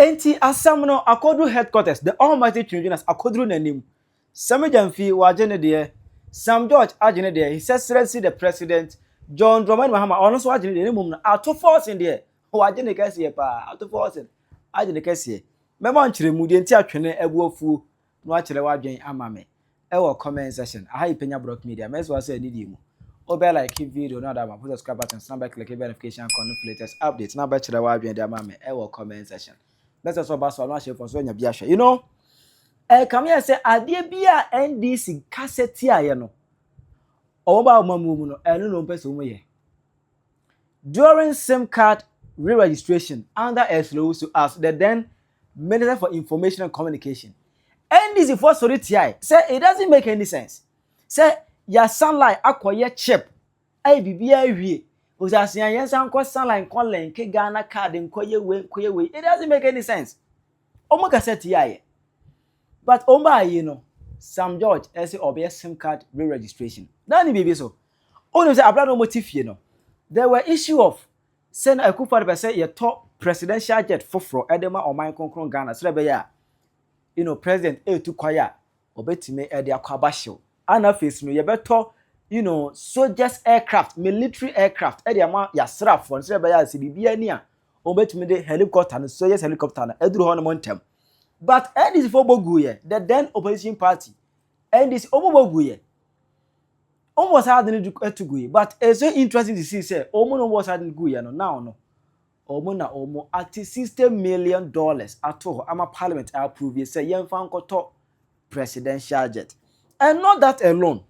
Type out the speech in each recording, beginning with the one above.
enti asam no akodru headquarters the almighty Twene Jonas akodru nanim Sammy Gyamfi wajene de Sam George ajene de his excellency the president John Mahama ono so ajene de mum na Ato Forson de wajene kase pa Ato Forson ajene kase memo nkyere mu de enti atwene abuafu no akere wadwen amame ewo comment section aha Penyah block media meso say nidi mu obe like video no that put subscribe button number click verification con latest update na ba kire wadwen de amame ewo comment section let's also bass no share for so nya bia hwe you know come here say ade bia NDC cassette aye no oba mamu no eno no pese wo ye during SIM card re-registration under SLO as the then Minister for Information and Communication. NDC for sorry say it doesn't make any sense. Say your sunlight acquire chip. I be we. Uzasian yensan ko sunlight ko link Ghana card in koye way. It doesn't make any sense. Omo cassette yaye. But omba you know Sam George say obe SIM card re-registration. Nani baby so. Onu say abla no motive you know. There were issue of send a kufa be say your top presidential jet foforo edema oman konkron Ghana so be ya you know president to kwaya obetime e de akwaba hyew ana face no ye beto you know soldiers aircraft military aircraft e de ama ya srafo so be ya se bibia ni a obetime de helicopter no soldiers helicopter na eduru ho no montem but NDC for bogu ye the then opposition party NDC omobogu ye almost had to go but it's so interesting to see say omo no was had go ye no now no omo at $60 million ato ama parliament approve say yemfa nkoto presidential jet and not that alone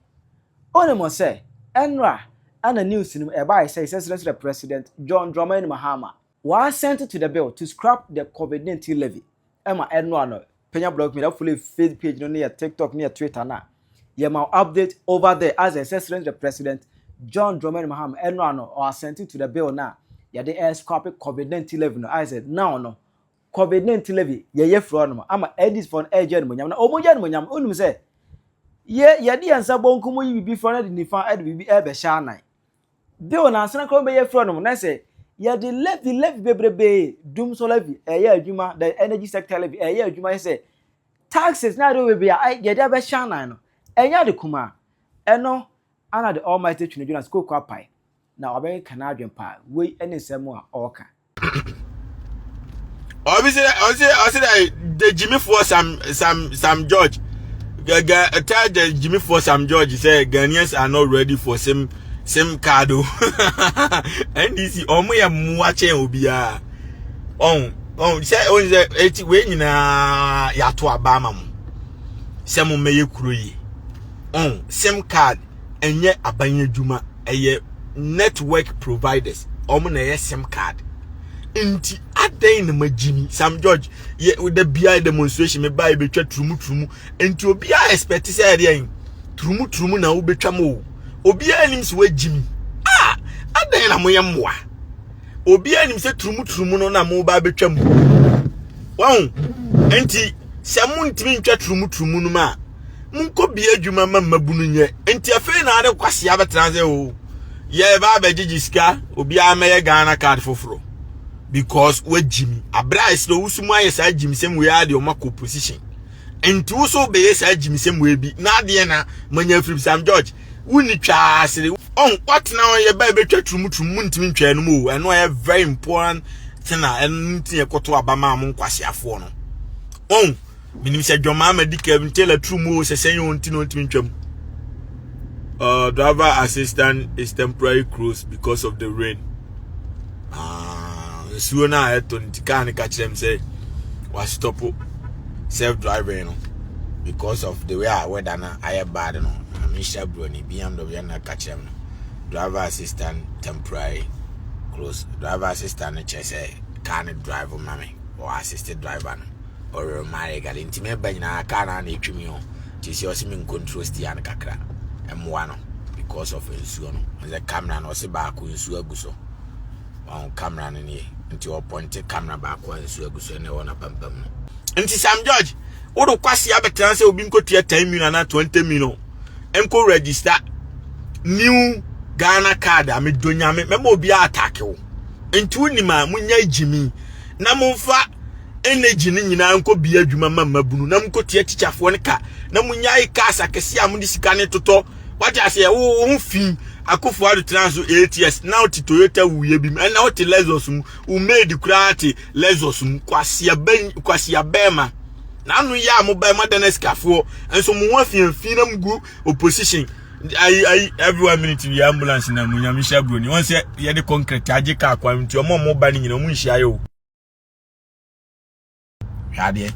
onemo say enra ana news nim e buy say the president John Mahama was sent to the bill to scrap the COVID-19 levy ema enra no Penyah blog media fully Facebook page no near TikTok near Twitter na yema update over there as the president John Mahama enra no or sent to the bill now. Ya de scrap COVID-19 levy no I said now no COVID-19 levy ye fro no ama edis for agent monyam na omoja no monyam onum say ye de ansa bonko yi bibi fro na de nifa ed bibi e be sha nan bill na ansa ko be ye fro no na say ye de levy bebrebe dum so levy ye adwuma the energy sector levy ye adwuma say taxes na do we be ye de be sha nan no enya de kuma eno ana the almighty Twene Jonas ko kwa pai na oben Canadian pa we any semo a oka obviously the Jimmy for Sam George tell the Jimmy for Sam George say Ghanaians are not ready for same card and this omo ya muache obia say eti we nyina ya to abama mu say mo meye kuro yi same card enye abanye djuma eye network providers na SIM card inti adan na magimi Sam George ye with the BI demonstration me buy betwa trumu inti obi a expect say ade trumu na wo betwa mo obi anim se wagimi adan na moye moa obi anim se trumu no na mo ba betwa mo won inti se mo ntimi ntwa trumu no ma munko bi adwuma mamabunu nye inti afi na ade kwase abetranze o ye ba beji sika obi ameye Ghana card foforo because we Jimmy abra is no usumu aye sa Jimmy sem we ade o mako position enti wo so be ye sa Jimmy sem we bi na ade na manya free Sam George wuni twa asere what now ye ba betwa trumu ntimi ntwa no mo eno ye very important thing na enti ye koto abama am nkwase afo no minim se John Mahama dikam tell trumu se sen yo ntino ntimi ntwam. Driver assistant is temporary closed because of the rain. So now I to catch them say was stop self-driving because of the way I weather na I bad no. Misha Bruni BMW na catch them. Driver assistant temporary closed. Driver assistant say can't drive mommy or assisted driver or my gal intimate by na car na etwimi ho. Tisi osimi control stian kakra. M1 because of insuo no the camera no se ba ko insuo aguso on camera no ne nti o point camera ba ko insuo aguso ne wona pampam nti Sam George wo do kwase abetan se obi nkotua 10 million na 20 million enko register new Ghana card amedonya me obi attack wo nti unima munya Jimmy na mumfa energy ni nyina nko bia adwuma mama bunu na mko tie tichafo ne ka na munyai ka asakese amudi sika ne toto what I say wo fi akofo adu transo 8 years now ti Toyota wuye bi na wo ti Lexus mu u made kurati Lexus mu kwasia bema na anu ya mo ba modernes kafo enso mu ho fi na mgu opposition I every 1 minute we ambulance na munyamisha broni won say ye de concrete age ka akwa nti omo mo ba ni nyina mu nhia yo Hade.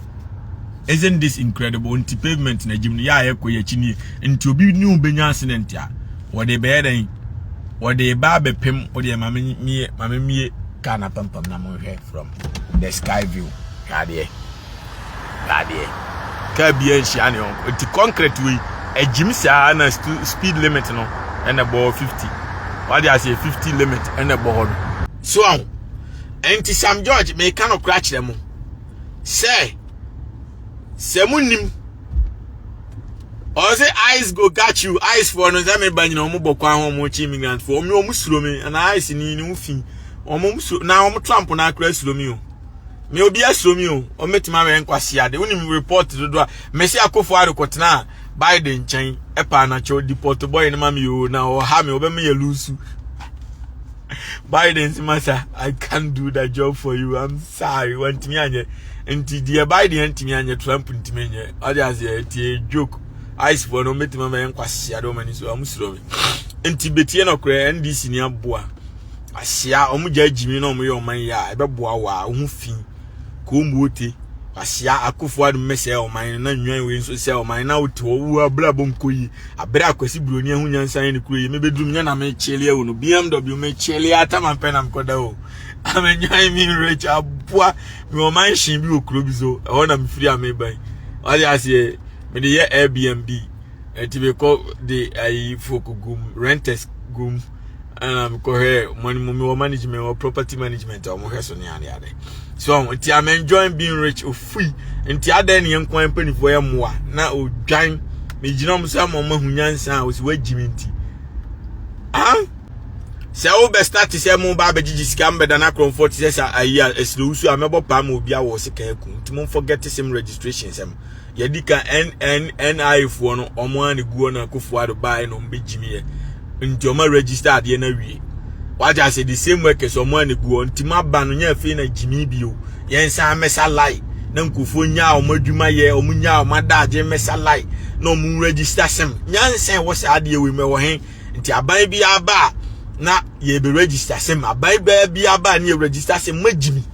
Isn't this incredible? Unti pavement na gym ya yeko ya chini nti obi ni ubenya accident ya. Wode be den. Wode ba be pem wode mame mie kana pampam na mo hwe from the sky view. Hade. Ka bia nhia ne on. Nti concrete we a gym sa na speed limit no and about 50. What I say 50 limit and about. So anti Sam George me cannot crash them. Say Semunim or say eyes go got you eyes for no zame ban no mo bokwa ho mo chi immigrant for me o musuro me and eyes ni ufi o mo musuro na o mo Trump na akra suro me o me obi asuro me o metima me nkwase ade unim report do a mesi akofo adekotena Biden chen epa na cho deport boy na mami o na o ha me obe me yelusu Biden's master, I can't do that job for you. I'm sorry. Want me anye. Enti dia Biden enti me anye Trump enti me anye. Ade as a joke. Ice for no meti mama yen kwase ade o mani so amusuro me. Enti betie no kra NDC ni aboa. Asia omu ja jimi no omu ye oman ya ebeboa wa hu fi. Ko muote. Asia akofo adu mese oman na nwan we so se oman na wote wo abra bonkoyi. Abra akwasi broni ahu nyansan ne kuro yi me bedum nya na me chele e no BMW me chele atama penam koda o. Amenyai mi rich abua me oman shin bi okuro bi so e wona me free ameban. All ya say me dey Airbnb ti be call the folk gum renters gum ko here money mo management or property management or mo heso ne ade. So until I'm enjoying being rich or free until other young company for a moa na o dwan me ginom some mama hunyansa was we jiminti se o be start say mo ba be gigi scam be na comfort say ayi eslusu amebo pa ma obi a wo se kan ku nti mo forget sim registration sem ye dika NNI fo no omo an guo na kofu ado buy no be jimi nti o ma register ade na wie. What I say the same way as someone go on Tima Banu nya fe na jimi bio yen sa mesa lai na nkofo nya o madwuma ye o munya o madaje mesa lai na o mu register sem nyansen wo sa ade we me wo hen nti aban bi aba na ye be register sem aban bi aba na ye register sem majimi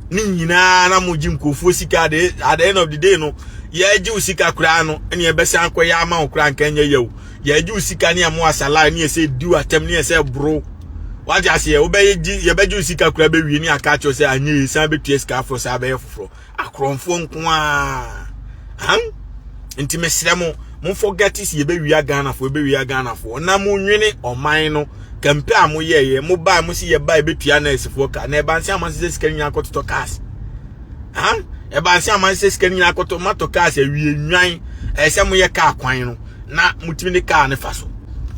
ni nyina na mo jim nkofo sika de at the end of the day no ye ji usika kura no ene ye besa akoya ama okura nkanya ye ye ji usika ne amo asala ne ye say do atem ne ye say bro. What I say, obey ye beju sika kura be wi ni aka cho say anye san be tue sika for sa be foforo akromfo nko nti mesremo mo forget is ye be wi Ghana for be wi Ghana for na mo nwene oman no kampe amo ye mo ba mo si ye ba be tua na esifo ka na e ban se amanse sika nya akoto cars e ban se amanse sika nya akoto mato cars e wi enwan e se mo ye ka kwan no na mutimi ne car ne fa so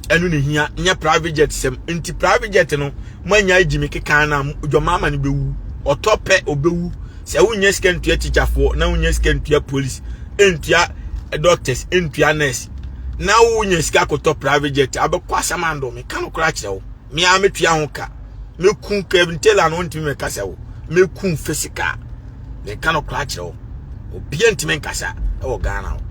enu ne hia nya private jet sem nti private jet no manya jimi keka na John Mahama ne bewu otope obewu se wunya scan to teacherfo na wunya scan to police entua doctors entua nurse na wunya sika ko private jet abekwa samando me kan okra kirewo me a metua ho ka me kun ka ntela no ntimi me kasa wo me kun physical me kan okra kirewo obi ntimi nkasa e wo Ghana wo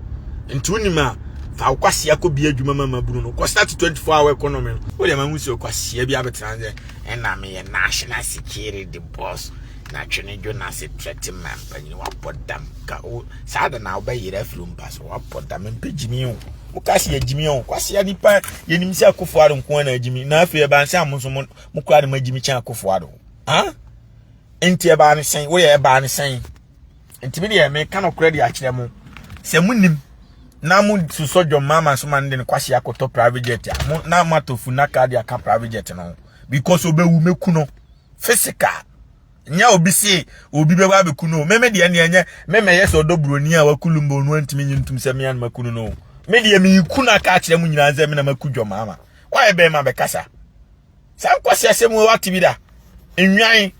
nti unima fa kwase akobi adwuma mama bunu no ko start 24-hour economy no wo de ma musi kwase bia betranze na me ye national security the boss na Twene Jonas threaten man panyi wa podam ka o sada na obayire from pass wa podam mpejimi o wo kasi agimi o kwase ya nipa ye nimsi akofo ado nko na agimi na afi e ba nse amonso mo kwa de magimi chan akofo ado enti e ba ne sen wo ye e ba ne sen enti me de me kan okra a kire mo se munim na mu so John Mahama so man de kwase akoto private jet ya na matofu na ka de aka private jet no because obewu meku no physical nya obi si obi be ba beku no meme de ne anya meme yes odobroni a wakulumbo no antimi nyintum se me an makunu no me de me ku na ka kire mu nyina nze me na maku John Mahama why be ma be kasa sam kwase asem wo atibi da enwan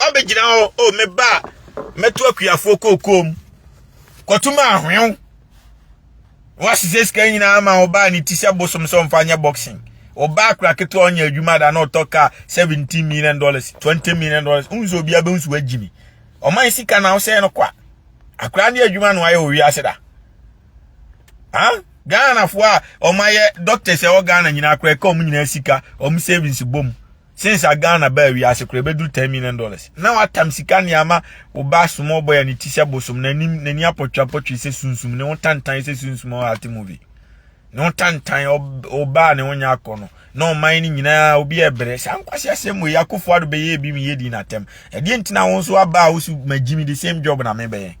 obejina o me ba metu akuafo kokom kotuma ahwen wasises kan nyina ma oba ni tisia bosom so mfanya boxing oba akra keto onya adwuma da na otoka $17 million $20 million unzo bia be unso agimi oman sika na wo se no kwa akra ne adwuma no aye owi ase da Ghana fo a omaye doctors e wo Ghana nyina akra ka om nyina sika om savings bom since a Ghana ba wi ase kra be do $10 million na watam sika ne ama wo ba small boy ni tisia bosom na nim nani apotwa se sunsum ne won tantan se sunsum o art movie no tantan oba ne wonya akono no man ni nyina obi ebre sankwase asem we akofo ado be ye bi mi yedi na tem e die ntina won so aba wo su magimi the same job na me be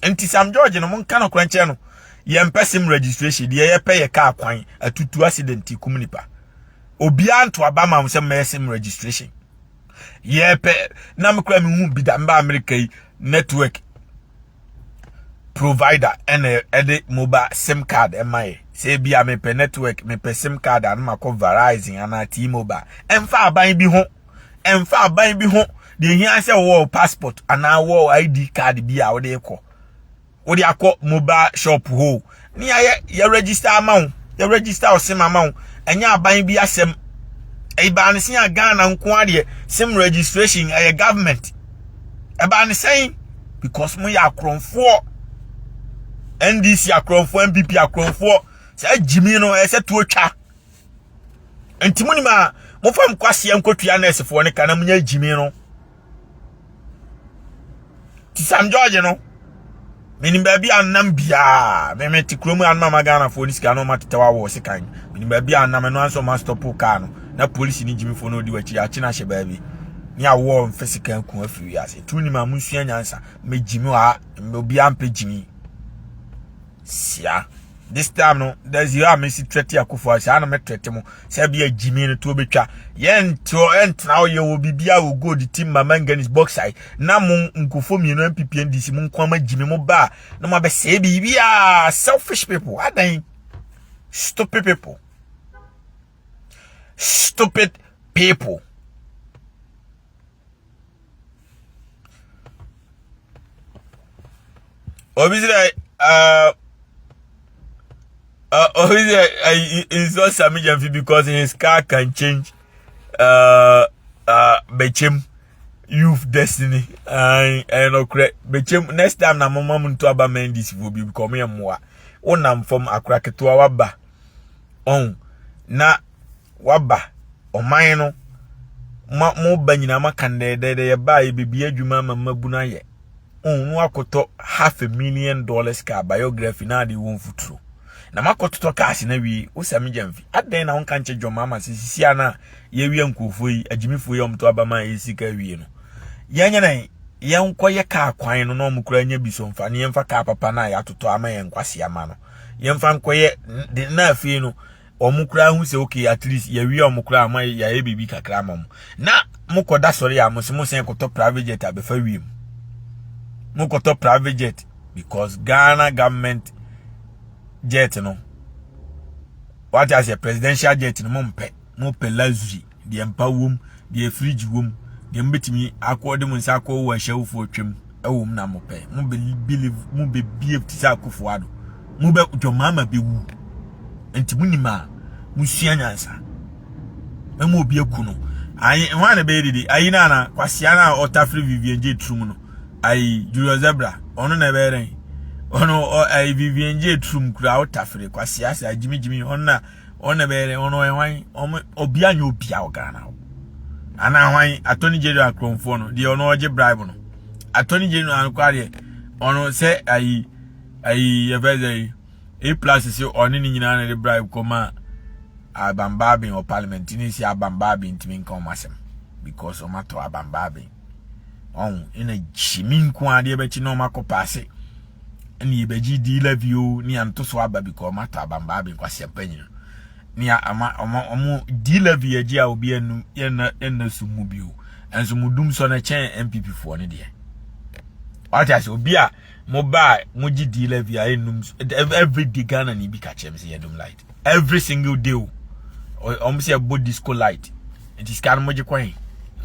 enti Sam George no mon kana kranche no ye mpesim registration de ye pay ye car kwan atutu accident kumnipa obi anto aba ma mo mesim registration ye pe na me kra me hu bi da mba America network provider and edit mobile SIM card MI say be me pe network me pe SIM card and ma ko Verizon and T-Mobile emfa aban bi ho de hia say wo passport and wo ID card bi a wo de ko wo de akọ mobile shop ho ni ya register amount ya register o SIM amount enya aban bi asem e ba ne sin Ghana nko ade SIM registration e government e ba ne sen because mo ya akronfo NDC akronfo MPP akronfo say jimi no e se to twa entimo ni ma mo fam kwase enkotua na esefo ne kana munya jimi no ti Sam George no menim ba bia annam bia me ti kromu anma magana fo ni sika no matetewa wo sekan menim ba bia annam no anso ma stop car no na police ni jimi fo no di wachi achi na hye ba bi ni awo mfesikan ku afiri ase tuni ma munsua nyansa me jimi wa me obi ampe jimi sia this time no there's you are Messi threat akufo asa na me threat mo say bia jimi no to betwa entra o ye wo bibia wo go the team mama nganis box side na mo nkufo mi no MPP NDC mo nkwama jimi mo ba na mo be say bibia selfish people adan stupid people obviously it's not Sammy Gyamfi because his car can change Bechem youth destiny and Bechem next time na mama muntu aba mendis will be become more onam from akraketo waba on na waba oman no mo banyina makande de ba e bibia adwuma mama buna ye on no akoto $500,000 ka biography na de won futuro na makoto kasi na wi o Sammy Gyamfi aden na won kanche John Mahama sisi ana ye wi ankofo yi agimifo yi omto abama yesika wi no yenya nan ye nkoye ka kwan no no mukura nya biso mfa ne yemfa ka papa na ya toto ama ye nkwase ama no yemfa nkoye de na afi no omukura hu se okay at least ye wi omukura ama ya ye bibi kakra ama mo na mukoda sori ya mo sen koto private jet abefa wi mukoto private jet because Ghana government jet no what as a presidential jet no mo pe luxury the empawum the fridge wom the mbetimi akode mo nsa akọ wa hyewfo twem ewom na mo pe mo believe mo be tisa akofo ado mo be John Mahama be wu enti munima musua nyansa mo obi akuno ayi wan be didi ayi na kwasia na otafri Vivian J Trum no ayi Julio Zebra ono na be ren ono ai Vivian J Trum kura otafre kwasi asa jimi ona bere ono enwan obi anya obi a Ghana ana hwan Attorney General Akronfo no de ono oje bribe no Attorney General kware ono se ai yeveze plus se oni ni nyina na de bribe koma abambabin o parliament ni si abambabin ntimi nka omasem because o mato abambabin on ina jimi nko ade be chi no makopase ni beji di levio ni antoso aba because mato abambabin kwase panyin ni ama di levio ji a obi anu na sumu bio enso mudum so na chen MPP fo ne de what I say obi a mobile moji di levio enum every day Ghana ni bi ka chem se yedum light every single day say about disco light it is kan moji kwan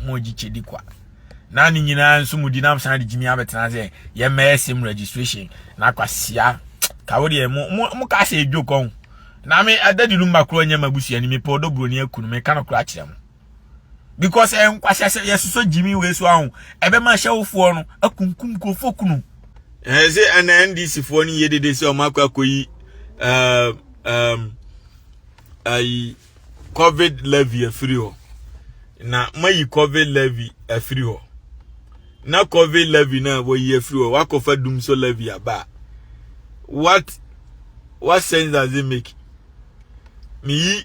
moji chedi kwa na ni nyina nso mudi nam san de Jimmy abetena say ye sim registration na kwasia ka wo de mo ka se edwokon na me adadi lu makro nya mabusu ni me podo broni akunu me ka no kra kire mo because kwasia yeso Jimmy we so ahun ebe ma hyewfo no akunkum ko fokunu say NDC fo ni yedede say o makwa koyi I COVID levy free ho na mayi COVID levy free ho na COVID levy na wo ye free ho wakofa dum so levy aba what sense does it make me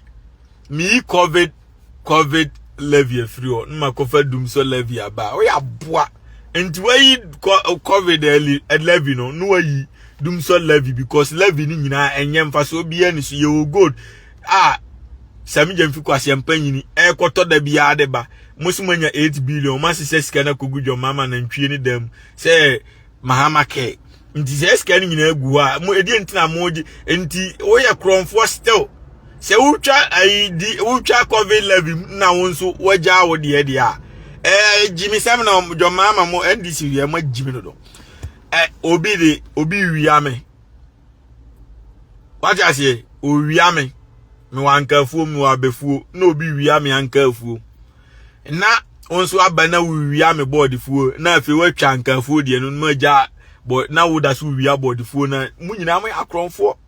COVID levy free ho na makofa dum so levy aba o ya boa enti wayi COVID levy no wayi dum so levy because levy ni nyina enyem fa so bia ni so ye good Sammy Gyamfi Sam Penyah ekoto da bia de ba musumanya 8 billion masese sika na kogu John Mahama na ntwie ni dem say Mahama ke nti se sika ni nyina egu ha mo edi ntina moji nti oye kronfo still se utwa COVID levy na wonso waja wo de a Jimmy Sam na John Mahama mo NDC wi ma Jimmy no do obi wiame what you say o wiame me wankafuo me wabefuo na obi wiame ankafuo na onso abana wiame board fuo na afi watwa ankafuo de no maja boy na wo da so wia board fuo na munyina mo akronfo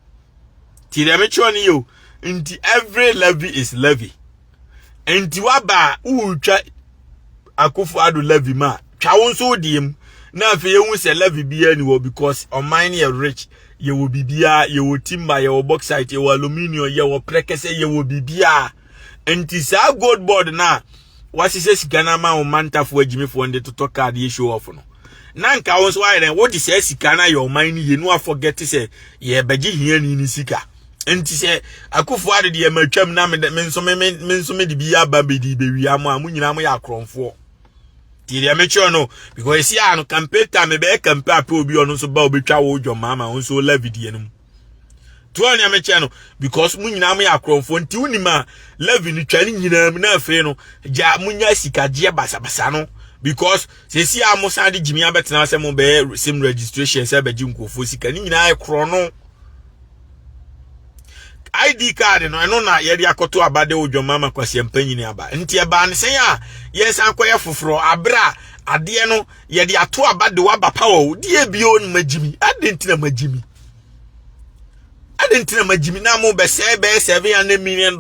ti de me choni yo nti every levy is levy nti waba utwa akofo ado levy ma twa wonso diem na afi ehun se levy bia ni wo because on mine ye rich ye wo bibia ye wo timber ye wo bauxite ye wo aluminium ye wo prekese ye wo bibia enti sa gold board na wasise sika na ma o mantafo agimefo nde to card ye show off no na nka wonso wa yen wo di se sika na your mine ye no forget se ye beji hia ni sika enti se akofo ade de ye matwam na me nso me di bia ba be di be wi amu nyina mo ya kronfo Tiria mecho no because see no campaign time be campaign pe obi ono so ba obetwa wo John Mahama onso levy die no to anya mecho no because munyina am ya kromfo nti unima levy ni twani nyina na afre no ja munya sikaje basabasa no because see am san de Jimmy abetena se mo be sim registration se be jinkofo sika ni nyina ekro no ID card no eno na ye de akoto abade wo John Mahama Sam Penyah aba nti eba ne sen a yes ankoye foforo abra ade no ye de ato abade wa ba power die bio ni magimi adentina magimi na mo be say be $700 million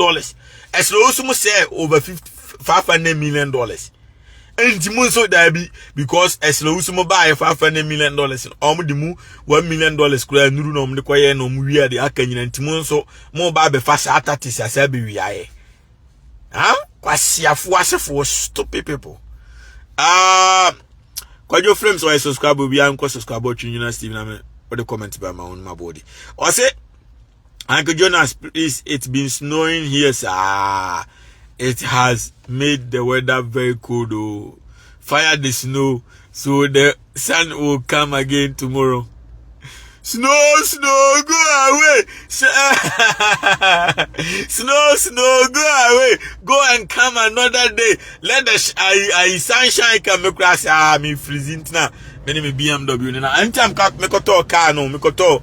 as lo so mo say over $500 million and munso dabi because as lo so mo buy $500 million om di mu $1 million kura nuru no mo koye no mo wi ade aka nyina ntimunso mo ba be fa sa atatis asa be wi aye kwasiafo asefo stupid people kwajo frames why subscribe we anko subscribe Twene Jonas Steve na me the comment by my own my body or say Uncle Jonas, please, it's been snowing here, sir. It has made the weather very cold. Oh. Fire the snow so the sun will come again tomorrow. Snow, go away. Snow, go away. Go and come another day. Let the sunshine come across. Me freezing now. Many me BMW. Now, anytime me koto car no, me koto.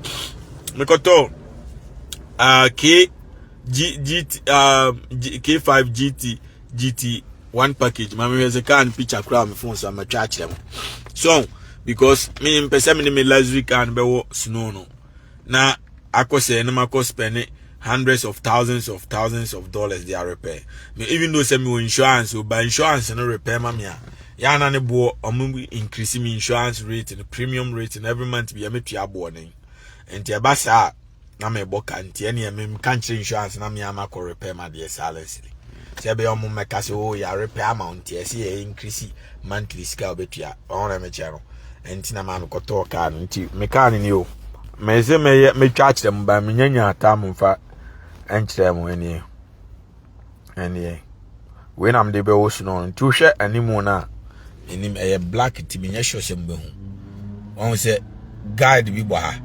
K5 GT one package. Mama has a car and picture crowd my phone so I'm a charge them. So because me person me last week and be snow no. Na I say no ma spend hundreds of thousands of dollars they are repair. Me even though say me insurance so by insurance no repair mama ya na ne bo increase me insurance rate and the premium rate and every month be a me tua bo nen. Enti e ba sa na me boka nti ene me country insurance na me ama ko repair ma de silence se be o mo meka se o ya repair amount e se e increase monthly scale betua on me chero enti na ma me ko to car nti me car ni o me se me charge them ba me nyanya ata mo fa enchire mo ene we na me de be wo sno nti wo hwe animu na enim e black ti me nya sure se mbe hu won se guide bi bo ha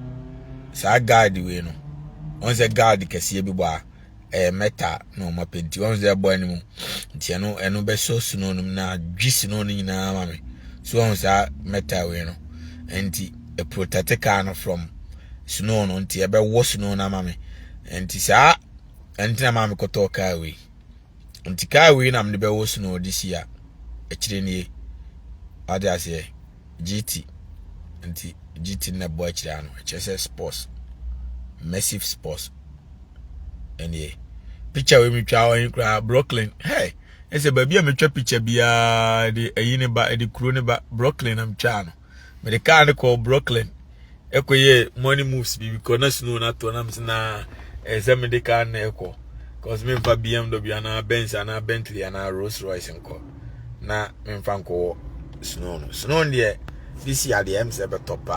sa guide we no on se guide kese bi bo a meta no ma penti on se bo animu nti eno be so sno no na dwi sno no nyina ma me so on sa metal we no enti a protect car no from snow no enti e be wo snow na mame enti sa enti na mame koto car we enti car we na me be wo snow this year e kire ni ade ase GT enti GT na boy kire ano e chese sports massive sports eni picture we me twa wan kra Brooklyn hey ese baby a me twa picture bia de ayine ba de kuro ne ba Brooklyn am twa no me de car ne call Brooklyn ekoye money moves bi because na snow na to na msna ese me de car na eko cause me fa BMW na Benz na Bentley na Rolls Royce nko na me fa nko snow ne this year the MC be top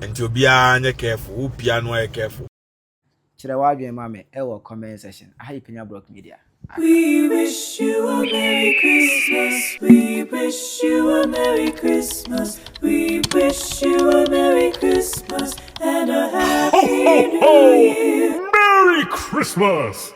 nti obi anya careful who piano are careful Chira wadwe mame e wo comment section ayi Penyah Block Media. We wish you a Merry Christmas. We wish you a Merry Christmas. We wish you a Merry Christmas and a Happy New Year. Merry Christmas!